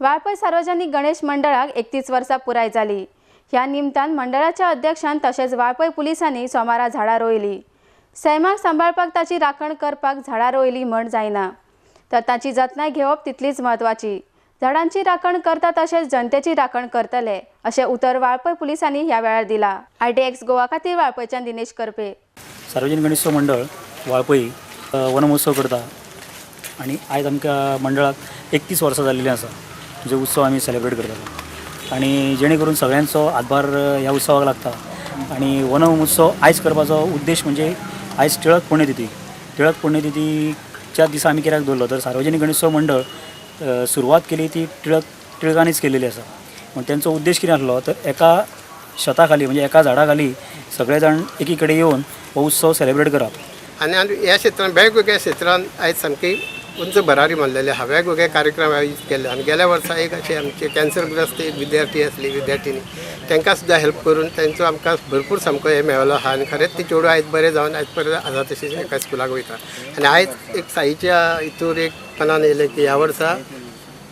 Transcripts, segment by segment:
वाळपय सार्वजनिक गणेश मंडळाक 31 वर्सां पुराय जाली। ह्या निमतान मंडळाच्या अध्यक्षान तसेच वाळपय पुलिसांनी सोमारा झाडां रोयली। सैमाक सांबाळपाक ताची राखण करपाक झाडां रोयली म्हण जायना, तर ताची जतनाय घेवप तितलीच महत्वाची। झाडांची राखण करता तसेच जनतेची राखण करतले असे उतर वाळपय पुलिसांनी ह्या वेळार दिला। RTX गोवा खातीर वाळपयच्यान दिनेश करपे। सार्वजनिक गणेश मंडळ वाळपय वन महोत्सव करता आणि आज आमच्या मंडळाक 31 वर्सां जाल्लीं आसा, जो उत्सव आमी सेलिब्रेट करता आणि जेणे करून सगळ्यांचो हातभार ह्या उत्सवाक लागता। आणि वन महोत्सव आयज करपाचो उद्देश म्हणजे आयज टिळक पुण्यतिथी। टिळक पुण्यतिथीच्या दिसा आमी कित्याक दवरलो तर सार्वजनिक गणेशोत्सव मंडळ सुरवात केली ती टिळकांनीच केलेली आसा। पण त्यांचो उद्देश कितें आसलो तर एका छता खाली म्हणजे एका झाडा खाली सगळे जाण एकी कडेन येवन हो उत्सव सेलिब्रेट करप। आणि ह्या क्षेत्रांत वेगवेगळ्या क्षेत्रांत आयज सामकी उंच भरारी मारलेली आहा। वेगवेगळे कार्यक्रम आयोजीत केले आणि गेल्या वर्सा एक असे आमचे कॅन्सरग्रस्त एक विद्यार्थी असली विद्यार्थिनी तांकां सुद्दां हेल्प करून तांचो आमकां भरपूर सामको हे मेळलो आहा आणि खरेंच ती चेडूं आयज बरें जावन आयज परत आसा तशीच एका स्कुलाक वयता। आणि आयज एक साईच्या हितूर एक मनान येयलें की ह्या वर्सा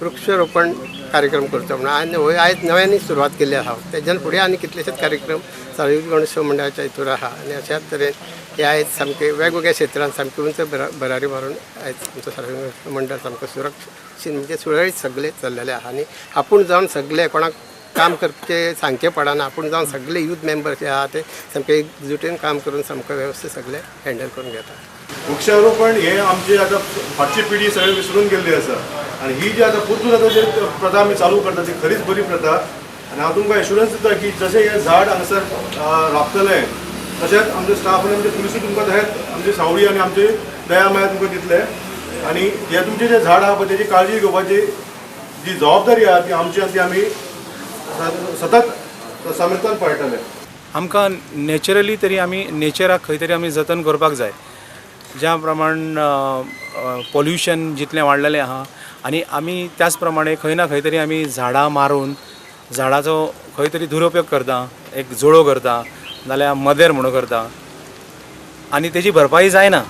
वृक्षारोपण कार्यक्रम करचो म्हणून आनी आयज नव्यानी सुरवात केल्ली आहा। तेच्यान फुडें आनी कितलेशेच कार्यक्रम सार्वजनिक गणेशोत्सव मंडळाच्या हितूर आहा आणि अशाच तरेन हे आयज सामके वेगवेगळ्या क्षेत्रांत सामके उंच भरारी मारून आयज आमचो सार्वजनिक गणेश मंडळ सामको सुरक्षीत म्हणजे सुरळीत सगळे चल्लेले आहा। आणि आपूण जावन सगळे कोणाक काम करचे सांगचे पडना, आपूण जावन सगळे यूथ मेंबर्स जे आहा ते सामके एकजुटीन काम करून सामको वेवस्थीत सगळे हँडल करून घेता। वृक्षारोपण हे आमची आता फाटची पिढी सगळे विसरून गेल्ली आसा आणि ही जी आता परतून आता जे प्रथा आमी चालू करता ती खरीच बरी प्रथा। आणि हांव तुमकां एश्युरन्स दिता की जशें हे झाड हांगासर राबतलें तशेंच आमचे स्टाफ आनी आमचे पुलिसूय तुमकां तशेंच आमची सावळी आनी आमचे दया माया तुमकां दितले। आणि हे तुमचे जे झाड आहा पळय तेजी काळजी घेवपाची जी जबाबदारी आहा ती आमची आनी ती आमी सतत सामिलतान पळयतले। आमकां नॅचरली तरी आमी नेचराक खंय तरी आमी जतन करपाक जाय। ज्या प्रमाण पॉल्युशन जितलें वाडलेलें आहा आनी आमी त्याच प्रमाणे खंय ना खंय तरी आमी झाडां मारून झाडाचो खंय तरी दुरुपयोग करता, एक जोडो करता नाल्यार मदेर म्हणून करता आनी तेजी भरपाई जायना।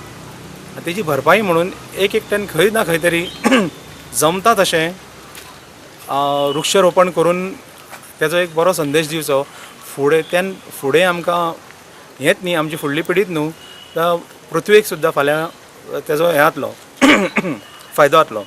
तेजी भरपाई म्हणून एक एकट्यान खंय ना खंय तरी जमता तशें वृक्षारोपण करून तेजो एक बरो संदेश दिवचो। फुडें आमकां हेंच न्ही आमची फुडली पिढीत न्हू तर पृथ्वीक सुद्दां फाल्यां तेजो हे जातलो फायदो जातलो।